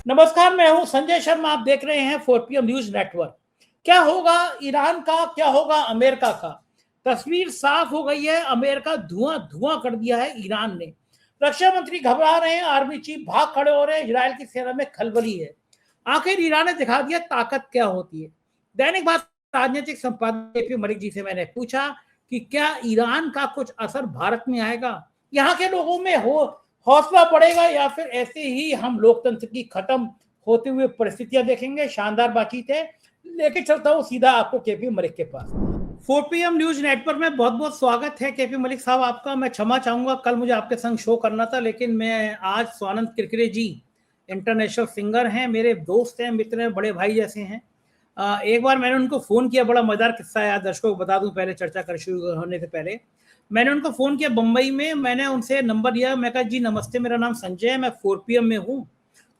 नमस्कार, मैं हूं संजय शर्मा। आप देख रहे हैं 4PM न्यूज नेटवर्क। क्या होगा ईरान का, क्या होगा अमेरिका का? तस्वीर साफ हो गई है। अमेरिका धुआं धुआं कर दिया है ईरान ने। रक्षा मंत्री घबरा रहे हैं, आर्मी चीफ भाग खड़े हो रहे हैं, इजरायल की सेना में खलबली है। आखिर ईरान ने दिखा दिया ताकत क्या होती है। दैनिक भास्कर राजनीतिक संपादक केपी मलिक जी से मैंने पूछा कि क्या ईरान का कुछ असर भारत में आएगा, यहाँ के लोगों में हौसला बढ़ेगा, या फिर ऐसे ही हम लोकतंत्र की खत्म होते हुए परिस्थितियां देखेंगे। शानदार बातचीत है, लेके चलता हूं सीधा आपको केपी मलिक के पास। 4PM न्यूज नेटवर्क में बहुत बहुत स्वागत है केपी मलिक साहब आपका। मैं क्षमा चाहूंगा, कल मुझे आपके संग शो करना था, लेकिन मैं आज स्वानंद किरकिरे जी इंटरनेशनल सिंगर हैं, मेरे दोस्त हैं, मित्र हैं, बड़े भाई जैसे हैं। एक बार मैंने उनको फोन किया, बड़ा मजेदार किस्सा है, दर्शकों को बता दूं पहले चर्चा कर शुरू होने से पहले। मैंने उनको फोन किया बंबई में, मैंने उनसे नंबर लिया, मैं कहा जी नमस्ते, मेरा नाम संजय है, मैं 4PM में हूँ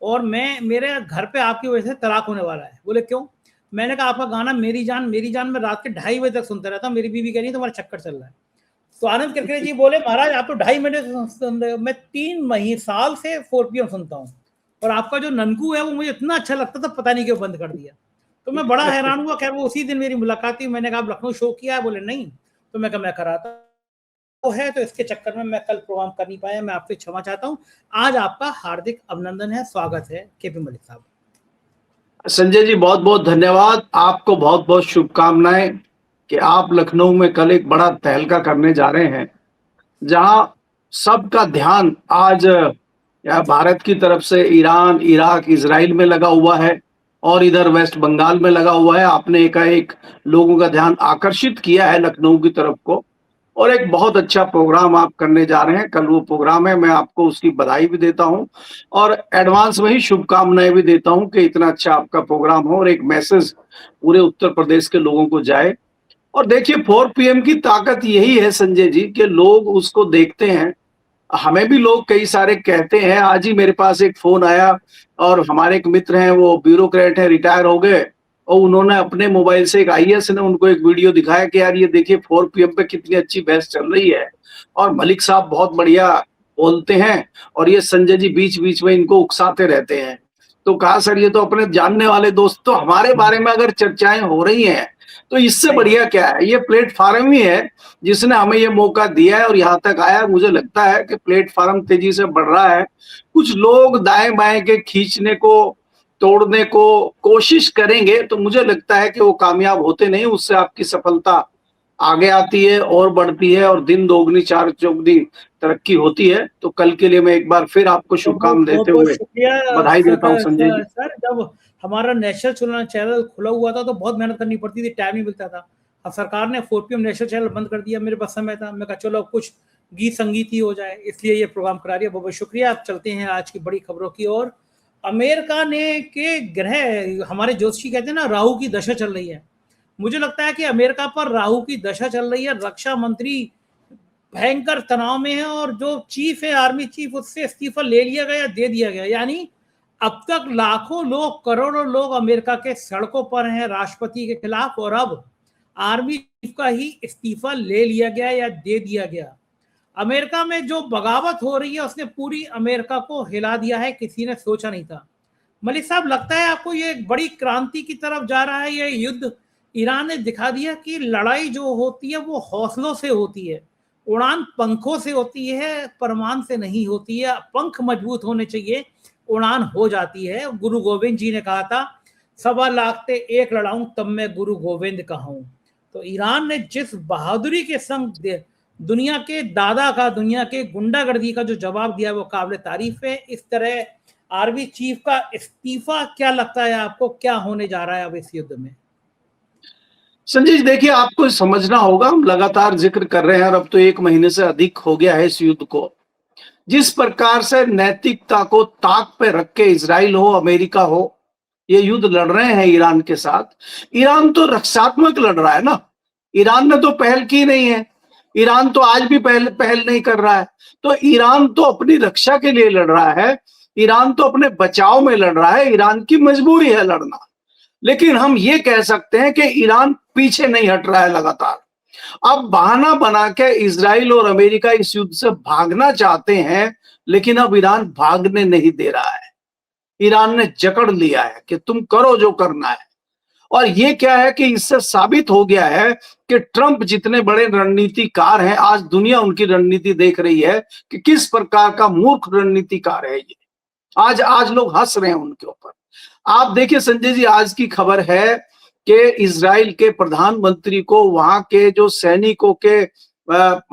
और मेरे घर पे आपकी वजह से तलाक होने वाला है। बोले क्यों? मैंने कहा आपका गाना मेरी जान मैं रात के 2:30 बजे तक सुनता रहता हूँ, मेरी बीवी कह रही है तुम्हारा चक्कर चल रहा है। तो आनंद किरकिरे जी बोले महाराज आप तो 2:30 मिनट, मैं 3 महीने साल से 4PM सुनता हूँ और आपका जो ननकू है वो मुझे इतना अच्छा लगता था, पता नहीं क्यों बंद कर दिया। तो मैं बड़ा हैरान हुआ। खैर वो उसी दिन मेरी मुलाकात हुई, मैंने कहा लखनऊ शो किया है? बोले नहीं। तो मैं कहा मैं कराता है, तो इसके चक्कर में मैं कल प्रोग्राम कर नहीं पाया, मैं आपसे क्षमा चाहता हूं। आज आपका हार्दिक अभिनंदन है, स्वागत है केपी मलिक साहब। संजय जी बहुत बहुत धन्यवाद। आपको बहुत बहुत शुभकामनाएं कि आप लखनऊ में कल एक बड़ा तहलका करने जा रहे हैं, जहां सबका ध्यान आज भारत की तरफ से ईरान, इराक, इजराइल में लगा हुआ है और इधर वेस्ट बंगाल में लगा हुआ है। आपने एकाएक लोगों का ध्यान आकर्षित किया है लखनऊ की तरफ को और एक बहुत अच्छा प्रोग्राम आप करने जा रहे हैं। कल वो प्रोग्राम है, मैं आपको उसकी बधाई भी देता हूं और एडवांस में ही शुभकामनाएं भी देता हूं कि इतना अच्छा आपका प्रोग्राम हो और एक मैसेज पूरे उत्तर प्रदेश के लोगों को जाए। और देखिए 4PM की ताकत यही है संजय जी कि लोग उसको देखते हैं। हमें भी लोग कई सारे कहते हैं। आज ही मेरे पास एक फोन आया और हमारे एक मित्र हैं, वो ब्यूरोक्रेट है, रिटायर हो गए, और उन्होंने अपने मोबाइल से, एक IAS ने उनको एक वीडियो दिखाया कि यार ये देखिए 4PM पे कितनी अच्छी बहस चल रही है और मलिक साहब बहुत बढ़िया बोलते हैं और ये संजय जी बीच बीच में इनको उकसाते रहते हैं। तो कहा सर ये तो अपने जानने वाले दोस्त, तो हमारे बारे में अगर चर्चाएं हो रही हैं तो इससे बढ़िया क्या है। ये प्लेटफॉर्म ही है जिसने हमें ये मौका दिया है और यहाँ तक आया। मुझे लगता है कि प्लेटफॉर्म तेजी से बढ़ रहा है। कुछ लोग दाएं बाएं के खींचने को, तोड़ने को कोशिश करेंगे तो मुझे लगता है कि वो कामयाब होते नहीं। उससे आपकी सफलता आगे आती है और बढ़ती है और दिन दोगुनी चार चौगुनी तरक्की होती है। तो कल के लिए मैं एक बार फिर आपको शुभकामनाएं देते हुए बधाई देता हूँ संजय जी। सर जब हमारा नेशनल चैनल खुला हुआ था तो बहुत मेहनत करनी पड़ती थी, टाइम नहीं मिलता था। अब सरकार ने 4PM नेशनल चैनल बंद कर दिया, मेरे पास समय था, मैं कहा चलो कुछ गीत संगीत ही हो जाए, इसलिए ये प्रोग्राम करा रही है। बहुत बहुत शुक्रिया। आप चलते हैं आज की बड़ी खबरों की ओर। अमेरिका ने के ग्रह, हमारे ज्योतिषी कहते हैं ना, राहु की दशा चल रही है। मुझे लगता है कि अमेरिका पर राहु की दशा चल रही है। रक्षा मंत्री भयंकर तनाव में है और जो चीफ है, आर्मी चीफ, उससे इस्तीफा ले लिया गया, दे दिया गया। यानी अब तक लाखों लोग, करोड़ों लोग अमेरिका के सड़कों पर हैं राष्ट्रपति के खिलाफ, और अब आर्मी चीफ का ही इस्तीफा ले लिया गया या दे दिया गया। अमेरिका में जो बगावत हो रही है उसने पूरी अमेरिका को हिला दिया है, किसी ने सोचा नहीं था। मलिक साहब, लगता है आपको ये एक बड़ी क्रांति की तरफ जा रहा है ये युद्ध? ईरान ने दिखा दिया कि लड़ाई जो होती है वो हौसलों से होती है, उड़ान पंखों से होती है, परमान से नहीं होती है। पंख मजबूत होने चाहिए, उड़ान हो जाती है। गुरु गोविंद जी ने कहा था 1.25 लाख ते एक लड़ाऊं तब मैं गुरु गोविंद कहूं। तो ईरान ने जिस बहादुरी के संग दुनिया के दादा का, दुनिया के गुंडागर्दी का जो जवाब दिया वो काबिल तारीफ है। इस तरह आर्मी चीफ का इस्तीफा, क्या लगता है आपको क्या होने जा रहा है अब इस युद्ध में? संजय जी देखिए, आपको समझना होगा, हम लगातार जिक्र कर रहे हैं और अब तो 1 महीने से अधिक हो गया है इस युद्ध को। जिस प्रकार से नैतिकता को ताक पे रख के इजराइल हो, अमेरिका हो, ये युद्ध लड़ रहे हैं ईरान के साथ। ईरान तो रक्षात्मक लड़ रहा है ना, ईरान ने तो पहल की नहीं है। ईरान तो आज भी पहल नहीं कर रहा है। तो ईरान तो अपनी रक्षा के लिए लड़ रहा है, ईरान तो अपने बचाव में लड़ रहा है, ईरान की मजबूरी है लड़ना। लेकिन हम ये कह सकते हैं कि ईरान पीछे नहीं हट रहा है लगातार। अब बहाना बना के इजराइल और अमेरिका इस युद्ध से भागना चाहते हैं, लेकिन अब ईरान भागने नहीं दे रहा है। ईरान ने जकड़ लिया है कि तुम करो जो करना है। और ये क्या है कि इससे साबित हो गया है कि ट्रंप जितने बड़े रणनीतिकार हैं, आज दुनिया उनकी रणनीति देख रही है कि किस प्रकार का मूर्ख रणनीतिकार है ये। आज आज लोग हंस रहे हैं उनके ऊपर। आप देखिए संजय जी, आज की खबर है कि इजराइल के प्रधानमंत्री को वहां के जो सैनिकों के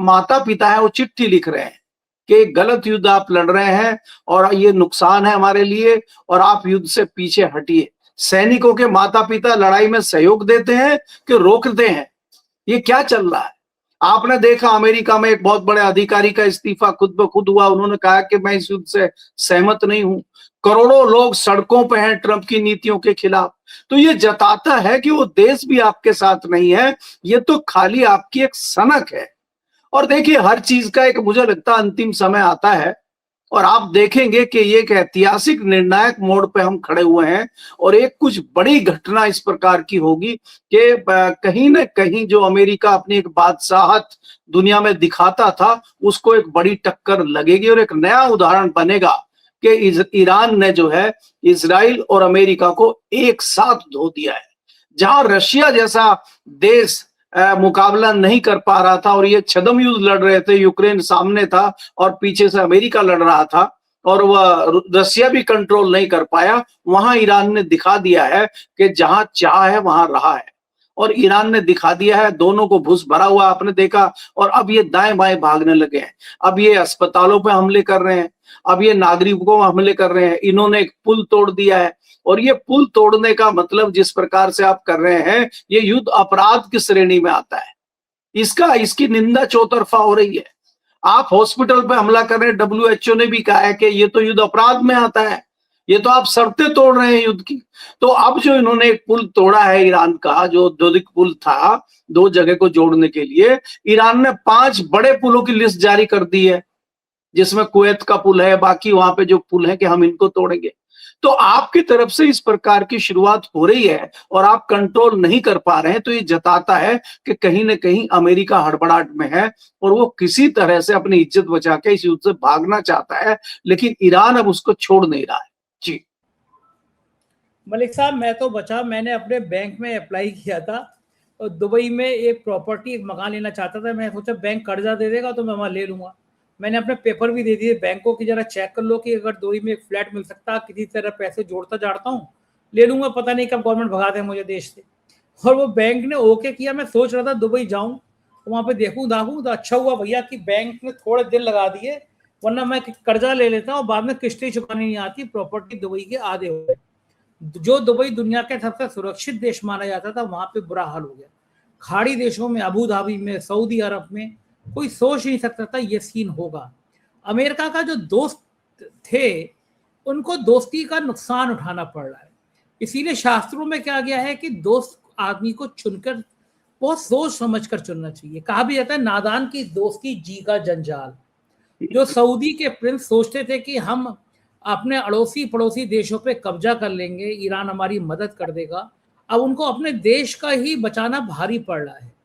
माता पिता है वो चिट्ठी लिख रहे हैं कि गलत युद्ध आप लड़ रहे हैं और ये नुकसान है हमारे लिए और आप युद्ध से पीछे हटिए। सैनिकों के माता पिता लड़ाई में सहयोग देते हैं कि रोकते हैं? ये क्या चल रहा है? आपने देखा अमेरिका में एक बहुत बड़े अधिकारी का इस्तीफा खुद ब खुद हुआ। उन्होंने कहा कि मैं इस युद्ध से सहमत नहीं हूं। करोड़ों लोग सड़कों पे हैं ट्रंप की नीतियों के खिलाफ। तो ये जताता है कि वो देश भी आपके साथ नहीं है, ये तो खाली आपकी एक सनक है। और देखिए, हर चीज का एक मुझे लगता है अंतिम समय आता है और आप देखेंगे कि ये एक ऐतिहासिक निर्णायक मोड़ पे हम खड़े हुए हैं और एक कुछ बड़ी घटना इस प्रकार की होगी कि कहीं ना कहीं जो अमेरिका अपनी एक बादशाहत दुनिया में दिखाता था उसको एक बड़ी टक्कर लगेगी और एक नया उदाहरण बनेगा कि ईरान ने जो है इजराइल और अमेरिका को एक साथ धो दिया है। जहां रशिया जैसा देश मुकाबला नहीं कर पा रहा था और ये छद्म युद्ध लड़ रहे थे, यूक्रेन सामने था और पीछे से अमेरिका लड़ रहा था और वह रशिया भी कंट्रोल नहीं कर पाया, वहां ईरान ने दिखा दिया है कि जहां चाह है वहां रहा है। और ईरान ने दिखा दिया है, दोनों को घुस भरा हुआ आपने देखा। और अब ये दाएं बाएं भागने लगे हैं। अब ये अस्पतालों पे हमले कर रहे हैं, अब ये नागरिकों पर हमले कर रहे हैं। इन्होंने एक पुल तोड़ दिया है और ये पुल तोड़ने का मतलब जिस प्रकार से आप कर रहे हैं, ये युद्ध अपराध की श्रेणी में आता है। इसकी निंदा चौतरफा हो रही है। आप हॉस्पिटल पे हमला कर रहे हैं, WHO ने भी कहा है कि ये तो युद्ध अपराध में आता है, ये तो आप शर्तें तोड़ रहे हैं युद्ध की। तो अब जो इन्होंने एक पुल तोड़ा है ईरान का, जो द्विदिक पुल था, दो जगह को जोड़ने के लिए, ईरान ने 5 बड़े पुलों की लिस्ट जारी कर दी है, जिसमें कुवैत का पुल है, बाकी वहां पे जो पुल है कि हम इनको तोड़ेंगे। तो आपकी तरफ से इस प्रकार की शुरुआत हो रही है और आप कंट्रोल नहीं कर पा रहे हैं, तो ये जताता है कि कहीं ना कहीं अमेरिका हड़बड़ाहट में है और वो किसी तरह से अपनी इज्जत बचा के इस युद्ध से भागना चाहता है, लेकिन ईरान अब उसको छोड़ नहीं रहा है। जी मलिक साहब, मैं तो बचा, मैंने अपने बैंक में अप्लाई किया था और दुबई में एक प्रॉपर्टी, एक मकान लेना चाहता था। मैं सोचा बैंक कर्जा दे देगा तो मैं वहाँ ले लूंगा। मैंने अपने पेपर भी दे दिए बैंकों की, जरा चेक कर लो कि अगर दुबई में एक फ्लैट मिल सकता, किसी तरह पैसे जोड़ता जाड़ता हूँ, ले लूंगा। पता नहीं कब गवर्नमेंट भगा दे मुझे देश से। और वो बैंक ने ओके किया। मैं सोच रहा था दुबई जाऊँ, वहाँ पे देखूँ दाखूँ, तो अच्छा हुआ भैया कि बैंक ने थोड़े दिन लगा दिए, वरना मैं कर्जा ले लेता और बाद में किस्तें चुकानी नहीं आती। प्रॉपर्टी दुबई के आधे हो गए। जो दुबई दुनिया के सबसे सुरक्षित देश माना जाता था, वहां पे बुरा हाल हो गया। खाड़ी देशों में, अबू धाबी में, सऊदी अरब में कोई सोच नहीं सकता था ये सीन होगा। अमेरिका का जो दोस्त थे, उनको दोस्ती का नुकसान उठाना पड़ रहा है। इसीलिए शास्त्रों में क्या गया है कि दोस्त आदमी को चुनकर बहुत सोच समझ कर चुनना चाहिए। कहा भी जाता है, नादान की दोस्ती जी का जंजाल। जो सऊदी के प्रिंस सोचते थे कि हम अपने अड़ोसी पड़ोसी देशों पे कब्जा कर लेंगे, ईरान हमारी मदद कर देगा, अब उनको अपने देश का ही बचाना भारी पड़ रहा है।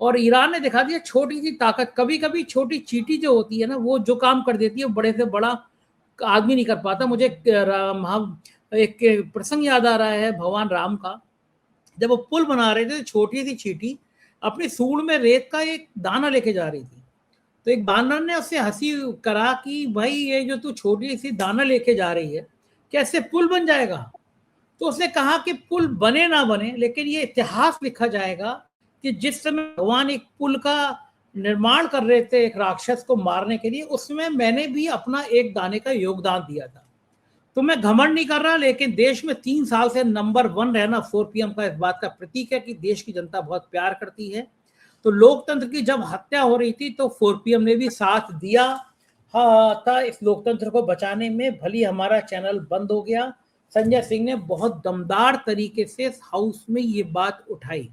और ईरान ने दिखा दिया छोटी सी ताकत। कभी कभी छोटी चींटी जो होती है ना, वो जो काम कर देती है वो बड़े से बड़ा आदमी नहीं कर पाता। मुझे एक प्रसंग याद आ रहा है भगवान राम का। जब वो पुल बना रहे थे, छोटी सी चींटी अपनी सूंड में रेत का एक दाना लेके जा रही थी। तो एक बानर ने उससे हंसी करा कि भाई, ये जो तू छोटी सी दाना लेके जा रही है, क्या इससे पुल बन जाएगा? तो उसने कहा कि पुल बने ना बने, लेकिन ये इतिहास लिखा जाएगा कि जिस समय भगवान एक पुल का निर्माण कर रहे थे एक राक्षस को मारने के लिए, उसमें मैंने भी अपना एक दाने का योगदान दिया था। तो मैं घमंड नहीं कर रहा, लेकिन देश में 3 साल से नंबर 1 रहना 4PM का इस बात का प्रतीक है कि देश की जनता बहुत प्यार करती है। तो लोकतंत्र की जब हत्या हो रही थी तो 4PM ने भी साथ दिया था इस लोकतंत्र को बचाने में। भली हमारा चैनल बंद हो गया, संजय सिंह ने बहुत दमदार तरीके से हाउस में ये बात उठाई।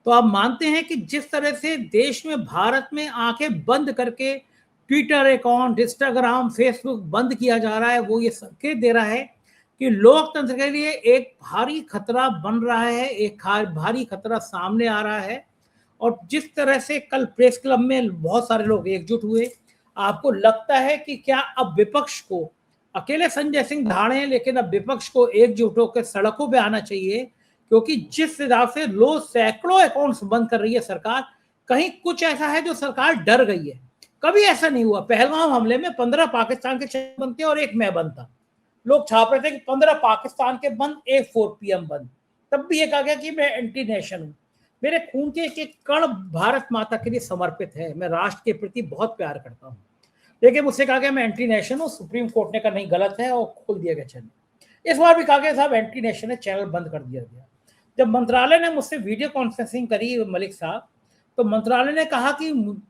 तो आप मानते हैं कि जिस तरह से देश में, भारत में आंखें बंद करके ट्विटर अकाउंट, इंस्टाग्राम, फेसबुक बंद किया जा रहा है, वो ये संकेत दे रहा है कि लोकतंत्र के लिए एक भारी खतरा बन रहा है, एक भारी खतरा सामने आ रहा है। और जिस तरह से कल प्रेस क्लब में बहुत सारे लोग एकजुट हुए, आपको लगता है कि क्या अब विपक्ष को अकेले संजय सिंह धाड़े हैं, लेकिन अब विपक्ष को एकजुट होकर सड़कों पे आना चाहिए, क्योंकि जिस हिसाब से रोज सैकड़ों अकाउंट्स बंद कर रही है सरकार, कहीं कुछ ऐसा है जो सरकार डर गई है। कभी ऐसा नहीं हुआ। पहलगाम हमले में 15 पाकिस्तान के चैनल बंद थे और एक मैं बंद था। लोग छाप रहे थे कि 15 पाकिस्तान के बंद, एक 4 PM बंद। तब भी ये कहा गया कि मैं एंटी नेशन हूं। मेरे खून के एक कण भारत माता के लिए समर्पित है। मैं राष्ट्र के प्रति बहुत प्यार करता हूँ, लेकिन मुझसे कहा गया मैं एंटी नेशन हूँ। सुप्रीम कोर्ट ने कहा नहीं, गलत है, और खोल दिया गया चैनल। इस बार भी कहा गया साहब एंटी नेशन है, चैनल बंद कर दिया गया। जब मंत्रालय ने मुझसे वीडियो कॉन्फ्रेंसिंग करी मलिक साहब, तो मंत्रालय ने कहा कि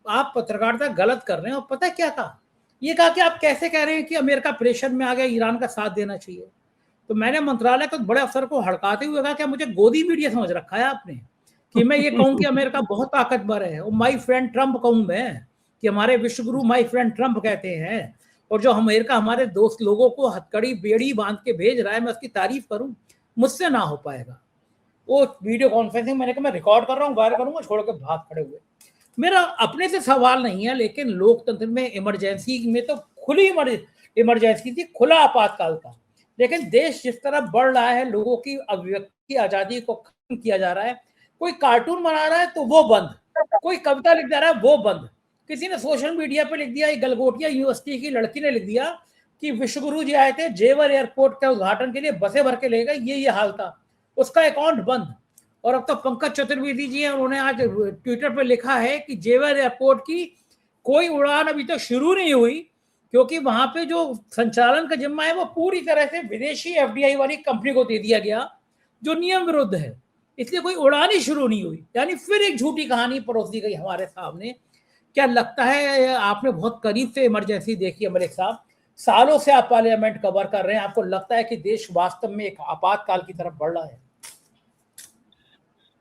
आप पत्रकारिता गलत कर रहे हैं। और पता है क्या कहा? ये कहा कि आप कैसे कह रहे हैं कि अमेरिका प्रेशर में आ गया, ईरान का साथ देना चाहिए। तो मैंने मंत्रालय को बड़े अफसर को हड़काते हुए कहा, क्या मुझे गोदी मीडिया समझ रखा है आपने कि मैं ये कहूं कि अमेरिका बहुत ताकतवर है? और माई फ्रेंड ट्रंप कहूं मैं कि हमारे विश्वगुरु माई फ्रेंड ट्रंप कहते हैं, और जो अमेरिका हमारे दोस्त लोगों को हथकड़ी बेड़ी बांध के भेज रहा है, मैं उसकी तारीफ करूं? मुझसे ना हो पाएगा। वो वीडियो कॉन्फ्रेंसिंग मैंने कहा मैं रिकॉर्ड कर रहा हूँ, वायरल करूंगा, छोड़ के भाग खड़े हुए। मेरा अपने से सवाल नहीं है, लेकिन लोकतंत्र में इमरजेंसी में तो खुली इमरजेंसी थी, खुला आपातकाल था। लेकिन देश जिस तरह बढ़ रहा है, लोगों की अभिव्यक्ति आजादी को खत्म किया जा रहा है। कोई कार्टून बना रहा है तो वो बंद, कोई कविता लिख जा रहा है वो बंद। किसी ने सोशल मीडिया पे लिख दिया, गलगोटिया यूनिवर्सिटी की लड़की ने लिख दिया कि विश्वगुरु जी आए थे जेवर एयरपोर्ट के उद्घाटन के लिए, बसें भर के ले गए, ये हाल था। उसका अकाउंट बंद। और अब तो पंकज चतुर्वेदी जी हैं, उन्होंने आज ट्विटर पर लिखा है कि जेवर एयरपोर्ट की कोई उड़ान अभी तक शुरू नहीं हुई, क्योंकि वहां पे जो संचालन का जिम्मा है वो पूरी तरह से विदेशी FDI वाली कंपनी को दे दिया गया, जो नियम विरुद्ध है। इसलिए कोई उड़ान ही शुरू नहीं हुई। यानी फिर एक झूठी कहानी परोस दी गई हमारे सामने। क्या लगता है, आपने बहुत करीब से इमरजेंसी देखी है मलिक साहब, सालों से आप पार्लियामेंट कवर कर रहे हैं, आपको लगता है कि देश वास्तव में एक आपातकाल की तरफ बढ़ रहा है?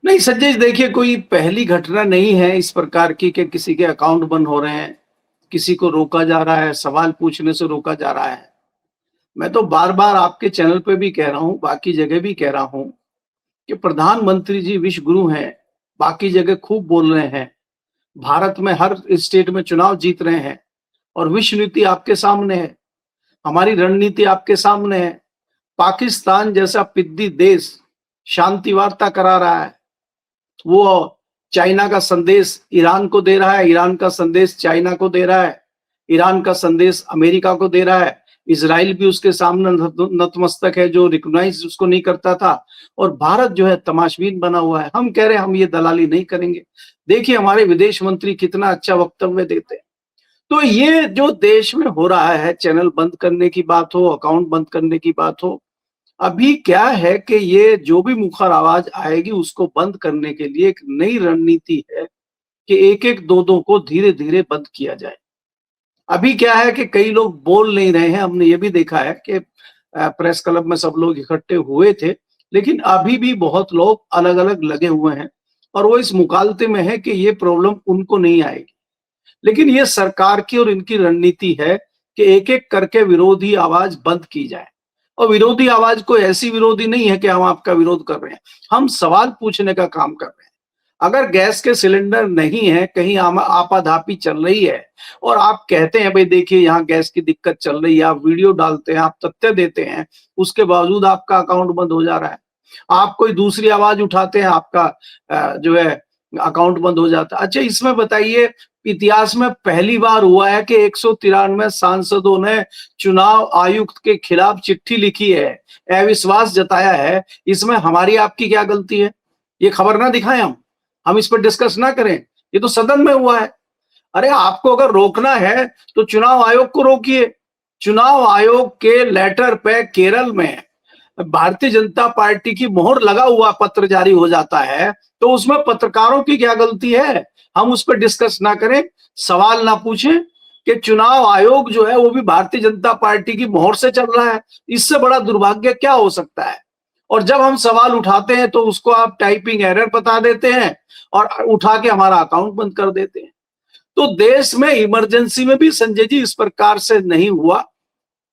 नहीं संजय, देखिए कोई पहली घटना नहीं है इस प्रकार की कि किसी के अकाउंट बंद हो रहे हैं, किसी को रोका जा रहा है, सवाल पूछने से रोका जा रहा है। मैं तो बार बार आपके चैनल पे भी कह रहा हूं, बाकी जगह भी कह रहा हूं कि प्रधानमंत्री जी विश्व गुरु हैं, बाकी जगह खूब बोल रहे हैं, भारत में हर स्टेट में चुनाव जीत रहे हैं, और विश्व नीति आपके सामने है, हमारी रणनीति आपके सामने है। पाकिस्तान जैसा पिद्दी देश शांति वार्ता करा रहा है, वो चाइना का संदेश ईरान को दे रहा है, ईरान का संदेश चाइना को दे रहा है, ईरान का संदेश अमेरिका को दे रहा है। इजराइल भी उसके सामने नतमस्तक है, जो रिकॉग्नाइज उसको नहीं करता था, और भारत जो है तमाशबीन बना हुआ है। हम कह रहे हैं हम ये दलाली नहीं करेंगे। देखिए हमारे विदेश मंत्री कितना अच्छा वक्तव्य देते हैं। तो ये जो देश में हो रहा है, चैनल बंद करने की बात हो, अकाउंट बंद करने की बात हो, अभी क्या है कि ये जो भी मुखर आवाज आएगी उसको बंद करने के लिए एक नई रणनीति है कि एक एक दो को धीरे धीरे बंद किया जाए। अभी क्या है कि कई लोग बोल नहीं रहे हैं, हमने ये भी देखा है कि प्रेस क्लब में सब लोग इकट्ठे हुए थे, लेकिन अभी भी बहुत लोग अलग अलग लगे हुए हैं, और वो इस मुकालते में है कि ये प्रॉब्लम उनको नहीं आएगी। लेकिन ये सरकार की और इनकी रणनीति है कि एक एक करके विरोधी आवाज बंद की जाए। और विरोधी आवाज कोई ऐसी विरोधी नहीं है कि हम आपका विरोध कर रहे हैं, हम सवाल पूछने का काम कर रहे हैं। अगर गैस के सिलेंडर नहीं है, कहीं आपाधापी चल रही है, और आप कहते हैं भाई देखिए यहाँ गैस की दिक्कत चल रही है, आप वीडियो डालते हैं, आप तथ्य देते हैं, उसके बावजूद आपका अकाउंट बंद हो जा रहा है। आप कोई दूसरी आवाज उठाते हैं, आपका जो है अकाउंट बंद हो जाता है। अच्छा, इसमें बताइए, इतिहास में पहली बार हुआ है कि 193 सांसदों ने चुनाव आयुक्त के खिलाफ चिट्ठी लिखी है, अविश्वास जताया है। इसमें हमारी आपकी क्या गलती है? ये खबर ना दिखाएं हम इस पर डिस्कस ना करें? ये तो सदन में हुआ है। अरे आपको अगर रोकना है तो चुनाव आयोग को रोकिए। चुनाव आयोग के लेटर पे केरल में भारतीय जनता पार्टी की मोहर लगा हुआ पत्र जारी हो जाता है, तो उसमें पत्रकारों की क्या गलती है? हम उस पर डिस्कस ना करें, सवाल ना पूछें कि चुनाव आयोग जो है वो भी भारतीय जनता पार्टी की मोहर से चल रहा है। इससे बड़ा दुर्भाग्य क्या हो सकता है? और जब हम सवाल उठाते हैं तो उसको आप टाइपिंग एरर बता देते हैं और उठा के हमारा अकाउंट बंद कर देते हैं। तो देश में इमरजेंसी में भी संजय जी इस प्रकार से नहीं हुआ।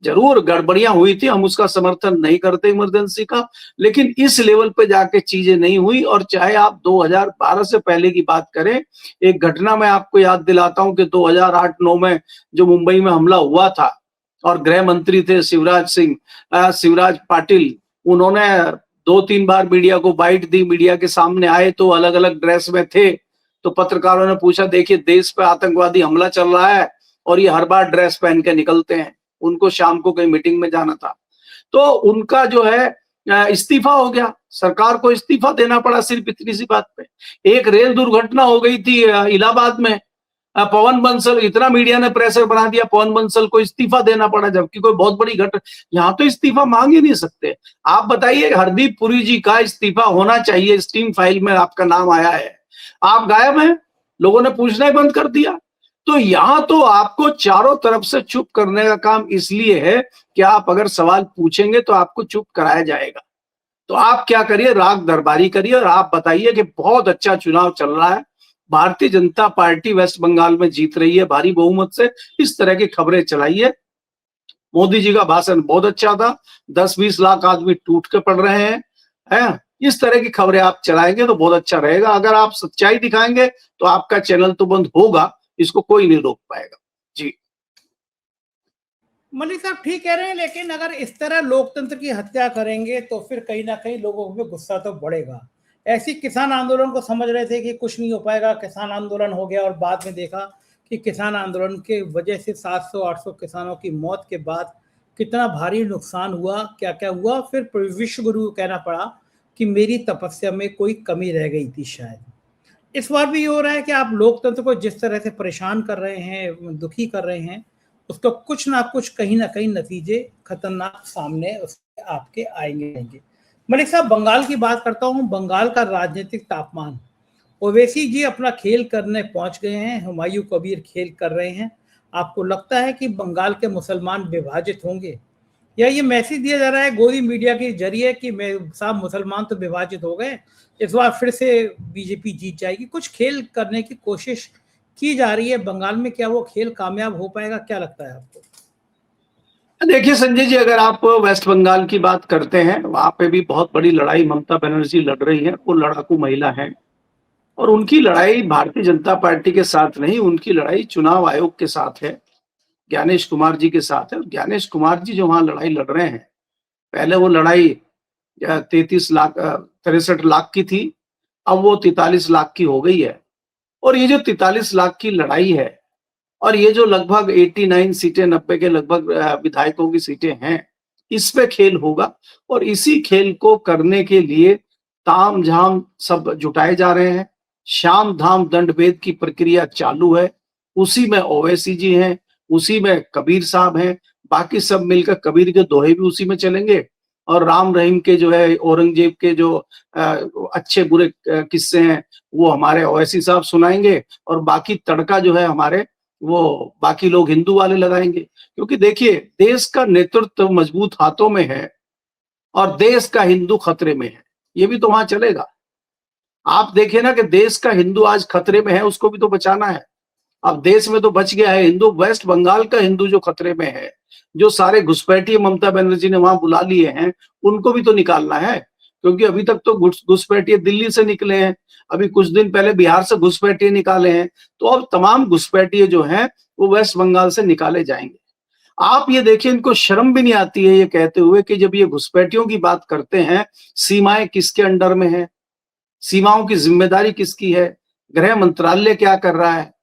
जरूर गड़बड़ियां हुई थी, हम उसका समर्थन नहीं करते इमरजेंसी का, लेकिन इस लेवल पे जाके चीजें नहीं हुई। और चाहे आप 2012 से पहले की बात करें, एक घटना मैं आपको याद दिलाता हूं कि 2008-9 में जो मुंबई में हमला हुआ था, और गृह मंत्री थे शिवराज पाटिल, उन्होंने 2-3 बार मीडिया को बाइट दी, मीडिया के सामने आए तो अलग अलग ड्रेस में थे, तो पत्रकारों ने पूछा देखिए देश पे आतंकवादी हमला चल रहा है और ये हर बार ड्रेस पहन के निकलते हैं, उनको शाम को कहीं मीटिंग में जाना था, तो उनका जो है इस्तीफा हो गया, सरकार को इस्तीफा देना पड़ा सिर्फ इतनी सी बात पे। एक रेल दुर्घटना हो गई थी इलाहाबाद में, पवन बंसल, इतना मीडिया ने प्रेशर बना दिया, पवन बंसल को इस्तीफा देना पड़ा, जबकि कोई बहुत बड़ी घटना, यहाँ तो इस्तीफा मांग ही नहीं सकते। आप बताइए, हरदीप पुरी जी का इस्तीफा होना चाहिए, स्टीम फाइल में आपका नाम आया है, आप गायब हैं, लोगों ने पूछना ही बंद कर दिया। तो यहां तो आपको चारों तरफ से चुप करने का काम इसलिए है कि आप अगर सवाल पूछेंगे तो आपको चुप कराया जाएगा। तो आप क्या करिए, राग दरबारी करिए और आप बताइए कि बहुत अच्छा चुनाव चल रहा है, भारतीय जनता पार्टी वेस्ट बंगाल में जीत रही है भारी बहुमत से, इस तरह की खबरें चलाइए। मोदी जी का भाषण बहुत अच्छा था, 10-20 लाख आदमी टूट के पड़ रहे हैं, इस तरह की खबरें आप चलाएंगे तो बहुत अच्छा रहेगा। अगर आप सच्चाई दिखाएंगे तो आपका चैनल तो बंद होगा, इसको कोई नहीं रोक पाएगा। जी मलिक साहब ठीक कह रहे हैं, लेकिन अगर इस तरह लोकतंत्र की हत्या करेंगे तो फिर कहीं ना कहीं लोगों में गुस्सा तो बढ़ेगा। ऐसी किसान आंदोलन को समझ रहे थे कि कुछ नहीं हो पाएगा, किसान आंदोलन हो गया और बाद में देखा कि किसान आंदोलन के वजह से 700-800 किसानों की मौत के बाद कितना भारी नुकसान हुआ, क्या क्या हुआ, फिर विश्व गुरु को कहना पड़ा कि मेरी तपस्या में कोई कमी रह गई थी शायद। इस बार भी ये हो रहा है कि आप लोकतंत्र को जिस तरह से परेशान कर रहे हैं, दुखी कर रहे हैं, उसका कुछ ना कुछ कहीं ना कहीं नतीजे खतरनाक सामने उसके आपके आएंगे। मलिक साहब, बंगाल की बात करता हूँ। बंगाल का राजनीतिक तापमान, ओवैसी जी अपना खेल करने पहुंच गए हैं, हुमायूं कबीर खेल कर रहे हैं। आपको लगता है कि बंगाल के मुसलमान विभाजित होंगे, या ये मैसेज दिया जा रहा है गोदी मीडिया के जरिए कि साहब मुसलमान तो विभाजित हो गए, इस बार फिर से बीजेपी जीत जाएगी? कुछ खेल करने की कोशिश की जा रही है बंगाल में, क्या वो खेल कामयाब हो पाएगा, क्या लगता है आपको? देखिए संजय जी, अगर आप वेस्ट बंगाल की बात करते हैं, वहां पे भी बहुत बड़ी लड़ाई ममता बनर्जी लड़ रही है, वो लड़ाकू महिला है और उनकी लड़ाई भारतीय जनता पार्टी के साथ नहीं, उनकी लड़ाई चुनाव आयोग के साथ है, ज्ञानेश कुमार जी के साथ है। और ज्ञानेश कुमार जी जो वहां लड़ाई लड़ रहे हैं, पहले वो लड़ाई 63 लाख की थी, अब वो 43 लाख की हो गई है। और ये जो 43 लाख की लड़ाई है और ये जो लगभग 89 सीटें, 90 के लगभग विधायकों की सीटें हैं, इस पे खेल होगा। और इसी खेल को करने के लिए ताम झाम सब जुटाए जा रहे हैं, शाम धाम दंड भेद की प्रक्रिया चालू है, उसी में ओवैसी जी हैं, उसी में कबीर साहब हैं, बाकी सब मिलकर कबीर के दोहे भी उसी में चलेंगे और राम रहीम के जो है, औरंगजेब के जो अच्छे बुरे किस्से हैं वो हमारे ओवैसी साहब सुनाएंगे और बाकी तड़का जो है हमारे वो बाकी लोग हिंदू वाले लगाएंगे। क्योंकि देखिए, देश का नेतृत्व मजबूत हाथों में है और देश का हिंदू खतरे में है, ये भी तो वहां चलेगा। आप देखिए ना कि देश का हिंदू आज खतरे में है, उसको भी तो बचाना है। अब देश में तो बच गया है हिंदू, वेस्ट बंगाल का हिंदू जो खतरे में है, जो सारे घुसपैठिए ममता बनर्जी ने वहां बुला लिए हैं, उनको भी तो निकालना है। क्योंकि अभी तक तो घुसपैठिए दिल्ली से निकले हैं, अभी कुछ दिन पहले बिहार से घुसपैठिए निकाले हैं, तो अब तमाम घुसपैठिए जो हैं वो वेस्ट बंगाल से निकाले जाएंगे। आप ये देखिए, इनको शर्म भी नहीं आती है ये कहते हुए कि जब ये घुसपैठियों की बात करते हैं, सीमाएं किसके अंडर में है, सीमाओं की जिम्मेदारी किसकी है, गृह मंत्रालय क्या कर रहा है,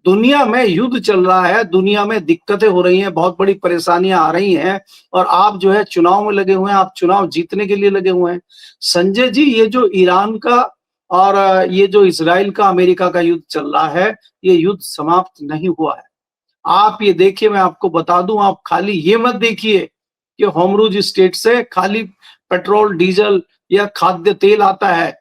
दुनिया में युद्ध चल रहा है, दुनिया में दिक्कतें हो रही हैं, बहुत बड़ी परेशानियां आ रही हैं और आप जो है चुनाव में लगे हुए हैं, आप चुनाव जीतने के लिए लगे हुए हैं। संजय जी, ये जो ईरान का और ये जो इजराइल का अमेरिका का युद्ध चल रहा है, ये युद्ध समाप्त नहीं हुआ है। आप ये देखिए, मैं आपको बता दूं, आप खाली ये मत देखिए कि होमरूज स्टेट से खाली पेट्रोल डीजल या खाद्य तेल आता है,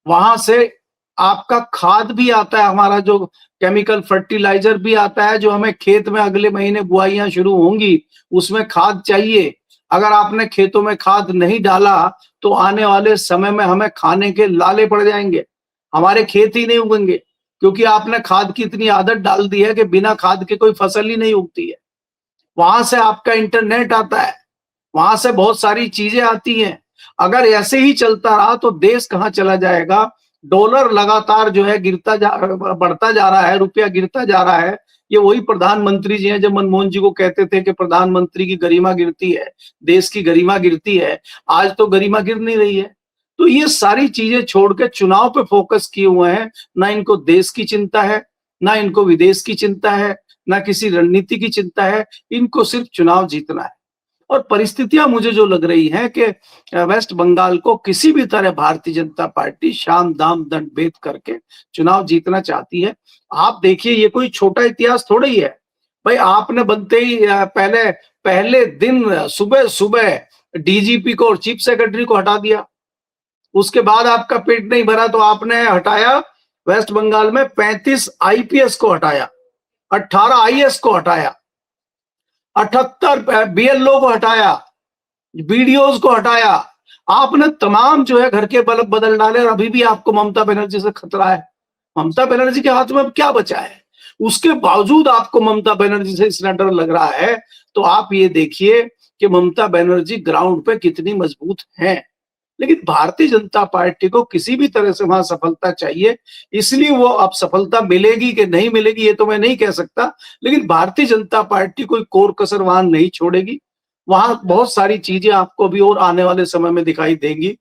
वहां से आपका खाद भी आता है, हमारा जो केमिकल फर्टिलाइजर भी आता है, जो हमें खेत में अगले महीने बुआइयां शुरू होंगी, उसमें खाद चाहिए। अगर आपने खेतों में खाद नहीं डाला तो आने वाले समय में हमें खाने के लाले पड़ जाएंगे, हमारे खेत ही नहीं उगेंगे, क्योंकि आपने खाद की इतनी आदत डाल दी है कि बिना खाद के कोई फसल ही नहीं उगती है। वहां से आपका इंटरनेट आता है, वहां से बहुत सारी चीजें आती हैं। अगर ऐसे ही चलता रहा तो देश कहां चला जाएगा। डॉलर लगातार जो है बढ़ता जा रहा है, रुपया गिरता जा रहा है। ये वही प्रधानमंत्री जी हैं जब मनमोहन जी को कहते थे कि प्रधानमंत्री की गरिमा गिरती है, देश की गरिमा गिरती है। आज तो गरिमा गिर नहीं रही है। तो ये सारी चीजें छोड़ के चुनाव पे फोकस किए हुए हैं। ना इनको देश की चिंता है, ना इनको विदेश की चिंता है, ना किसी रणनीति की चिंता है। इनको सिर्फ चुनाव जीतना है। और परिस्थितियां मुझे जो लग रही हैं कि वेस्ट बंगाल को किसी भी तरह भारतीय जनता पार्टी शाम दाम दंड भेद करके चुनाव जीतना चाहती है। आप देखिए, ये कोई छोटा इतिहास थोड़ा ही है भाई। आपने बनते ही पहले दिन सुबह सुबह डीजीपी को और चीफ सेक्रेटरी को हटा दिया। उसके बाद आपका पेट नहीं भरा तो आपने हटाया वेस्ट बंगाल में 35 आईपीएस को हटाया, 18 आईएएस को हटाया, 78 बीएलओ को हटाया, बीडीओज को हटाया। आपने तमाम जो है घर के बल्ब बदल डाले और अभी भी आपको ममता बनर्जी से खतरा है। ममता बनर्जी के हाथ में अब क्या बचा है? उसके बावजूद आपको ममता बनर्जी से इतना डर लग रहा है। तो आप ये देखिए कि ममता बनर्जी ग्राउंड पे कितनी मजबूत है। लेकिन भारतीय जनता पार्टी को किसी भी तरह से वहां सफलता चाहिए। इसलिए वो अब सफलता मिलेगी कि नहीं मिलेगी ये तो मैं नहीं कह सकता, लेकिन भारतीय जनता पार्टी कोई कोर कसर वहां नहीं छोड़ेगी। वहां बहुत सारी चीजें आपको भी और आने वाले समय में दिखाई देंगी।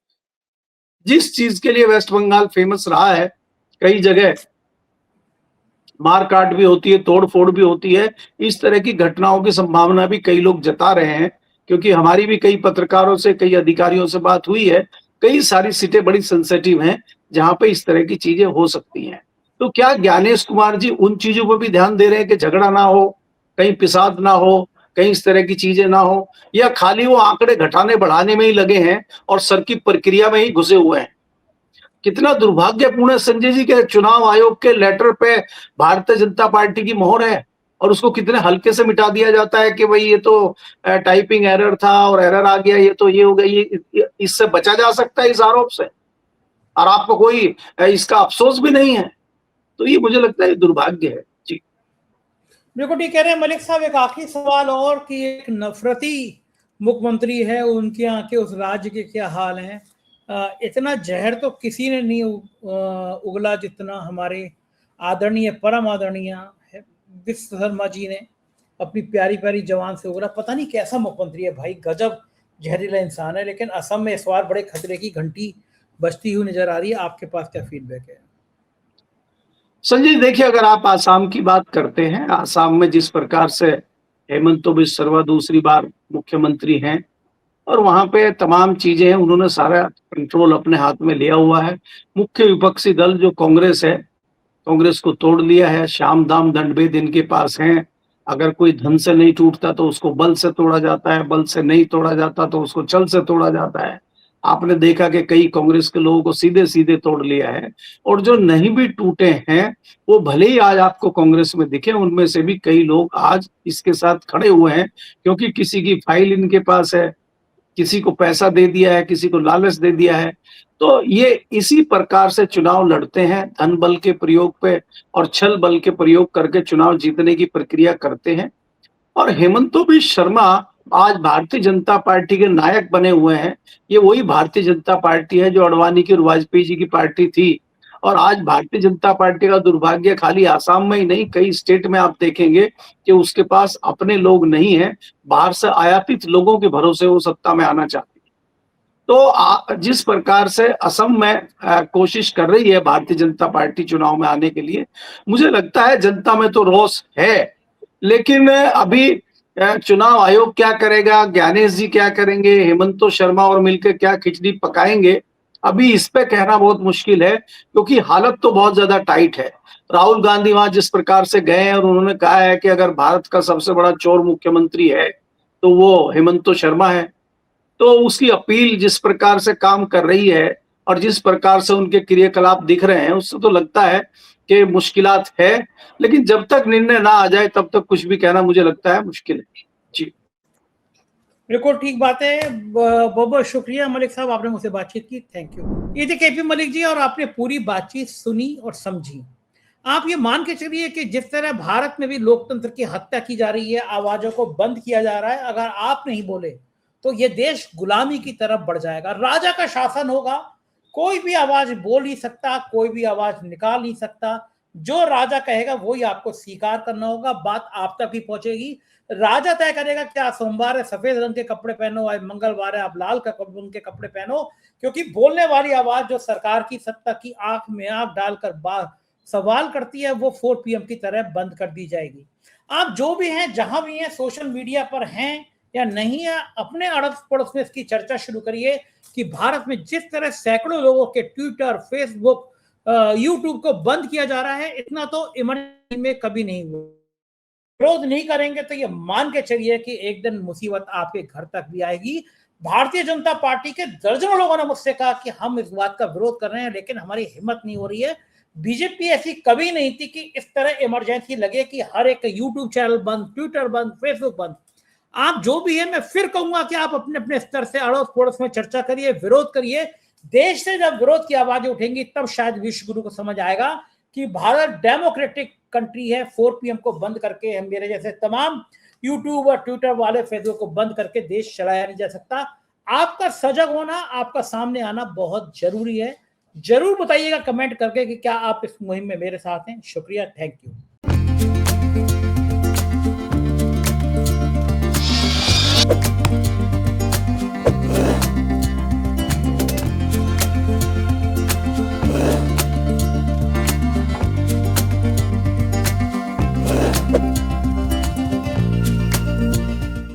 जिस चीज के लिए वेस्ट बंगाल फेमस रहा है, कई जगह मारकाट भी होती है, तोड़फोड़ भी होती है। इस तरह की घटनाओं की संभावना भी कई लोग जता रहे हैं, क्योंकि हमारी भी कई पत्रकारों से, कई अधिकारियों से बात हुई है। कई सारी सीटें बड़ी सेंसिटिव हैं जहां पे इस तरह की चीजें हो सकती हैं। तो क्या ज्ञानेश कुमार जी उन चीजों पर भी ध्यान दे रहे हैं कि झगड़ा ना हो, कहीं फिसाद ना हो, कहीं इस तरह की चीजें ना हो, या खाली वो आंकड़े घटाने बढ़ाने में ही लगे हैं और सर की प्रक्रिया में ही घुसे हुए हैं? कितना दुर्भाग्यपूर्ण है संजय जी के चुनाव आयोग के लेटर पे भारतीय जनता पार्टी की मोहर है और उसको कितने हल्के से मिटा दिया जाता है कि भाई ये तो टाइपिंग एरर था और एरर आ गया, ये तो ये हो गया। ये इससे बचा जा सकता है इस आरोप से, और आपको कोई इसका अफसोस भी नहीं है। तो ये मुझे लगता है दुर्भाग्य है जी। बिल्कुल ठीक कह रहे हैं मलिक साहब। एक आखिरी सवाल और कि एक नफरती मुख्यमंत्री है, उनके यहाँ के उस राज्य के क्या हाल हैं? इतना जहर तो किसी ने नहीं उगला जितना हमारे आदरणीय परम आदरणीय विश्व शर्मा जी ने अपनी प्यारी प्यारी जवान से उगला। पता नहीं कैसा मुख्यमंत्री है भाई, गजब जहरीला इंसान है। लेकिन असम में इस बार बड़े खतरे की घंटी बजती हुई नजर आ रही है। आपके पास क्या फीडबैक है? संजय देखिए, अगर आप आसाम की बात करते हैं, आसाम में जिस प्रकार से हेमंत बिस्वा शर्मा दूसरी बार मुख्यमंत्री हैं और वहां पे तमाम चीजें हैं, उन्होंने सारा कंट्रोल अपने हाथ में लिया हुआ है। मुख्य विपक्षी दल जो कांग्रेस है, कांग्रेस को तोड़ लिया है। शाम दाम दंड भेद इनके पास हैं। अगर कोई धन से नहीं टूटता तो उसको बल से तोड़ा जाता है, बल से नहीं तोड़ा जाता तो उसको छल से तोड़ा जाता है। आपने देखा कि कई कांग्रेस के लोगों को सीधे सीधे तोड़ लिया है। और जो नहीं भी टूटे हैं वो भले ही आज आपको कांग्रेस में दिखे, उनमें से भी कई लोग आज इसके साथ खड़े हुए हैं, क्योंकि किसी की फाइल इनके पास है, किसी को पैसा दे दिया है, किसी को लालच दे दिया है। तो ये इसी प्रकार से चुनाव लड़ते हैं, धन बल के प्रयोग पे और छल बल के प्रयोग करके चुनाव जीतने की प्रक्रिया करते हैं। और हेमंत बिस्वा शर्मा आज भारतीय जनता पार्टी के नायक बने हुए हैं। ये वही भारतीय जनता पार्टी है जो अडवाणी की और वाजपेयी जी की पार्टी थी। और आज भारतीय जनता पार्टी का दुर्भाग्य खाली आसाम में ही नहीं, कई स्टेट में आप देखेंगे कि उसके पास अपने लोग नहीं है, बाहर से आयातित लोगों के भरोसे वो सत्ता में आना चाहती है। तो जिस प्रकार से असम में कोशिश कर रही है भारतीय जनता पार्टी चुनाव में आने के लिए, मुझे लगता है जनता में तो रोष है। लेकिन अभी चुनाव आयोग क्या करेगा, ज्ञानेश जी क्या करेंगे, हेमंत बिस्वा शर्मा और मिलकर क्या खिचड़ी पकाएंगे, अभी इस पे कहना बहुत मुश्किल है, क्योंकि हालत तो बहुत ज्यादा टाइट है। राहुल गांधी वहां जिस प्रकार से गए हैं और उन्होंने कहा है कि अगर भारत का सबसे बड़ा चोर मुख्यमंत्री है तो वो हेमंत बिस्वा शर्मा है। तो उसकी अपील जिस प्रकार से काम कर रही है और जिस प्रकार से उनके क्रियाकलाप दिख रहे हैं, उससे तो लगता है कि मुश्किलात है। लेकिन जब तक निर्णय ना आ जाए तब तक कुछ भी कहना मुझे लगता है मुश्किल है जी। बिल्कुल ठीक बात है। बहुत बहुत शुक्रिया मलिक साहब, आपने मुझसे बातचीत की। Thank you. ये थे केपी मलिक जी और आपने पूरी बातचीत सुनी और समझी। आप ये मान के चलिए कि जिस तरह भारत में भी लोकतंत्र की हत्या की जा रही है, आवाजों को बंद किया जा रहा है, अगर आप नहीं बोले तो ये देश गुलामी की तरफ बढ़ जाएगा, राजा का शासन होगा, कोई भी आवाज बोल नहीं सकता, कोई भी आवाज निकाल नहीं सकता। जो राजा कहेगा वही आपको स्वीकार करना होगा, बात आप तक ही पहुंचेगी। राजा तय करेगा क्या सोमवार है सफेद रंग के कपड़े पहनो, आज मंगलवार है आप लाल रंग के कपड़े पहनो, क्योंकि बोलने वाली आवाज जो सरकार की सत्ता की आंख में आंख डालकर सवाल करती है वो 4 PM की तरह बंद कर दी जाएगी। आप जो भी हैं, जहां भी हैं, सोशल मीडिया पर हैं या नहीं है, अपने अड़ोस पड़ोस में इसकी चर्चा शुरू करिए कि भारत में जिस तरह सैकड़ों लोगों के ट्विटर, फेसबुक, यूट्यूब को बंद किया जा रहा है, इतना तो इमरजेंसी में कभी नहीं हुआ। विरोध नहीं करेंगे तो ये मान के चलिए कि एक दिन मुसीबत आपके घर तक भी आएगी। भारतीय जनता पार्टी के दर्जनों लोगों ने मुझसे कहा कि हम इस बात का विरोध कर रहे हैं, लेकिन हमारी हिम्मत नहीं हो रही है। बीजेपी ऐसी कभी नहीं थी कि इस तरह इमरजेंसी लगे कि हर एक यूट्यूब चैनल बंद, ट्विटर बंद, फेसबुक बंद। आप जो भी है, मैं फिर कहूंगा कि आप अपने अपने स्तर से अड़ोस पड़ोस में चर्चा करिए, विरोध करिए। देश से जब विरोध की आवाजें उठेंगी तब शायद विश्व गुरु को समझ आएगा कि भारत डेमोक्रेटिक कंट्री है। 4 PM को बंद करके हम मेरे जैसे तमाम यूट्यूब और ट्विटर वाले, फेसबुक को बंद करके देश चलाया नहीं जा सकता। आपका सजग होना, आपका सामने आना बहुत जरूरी है। जरूर बताइएगा कमेंट करके कि क्या आप इस मुहिम में मेरे साथ हैं। शुक्रिया, थैंक यू।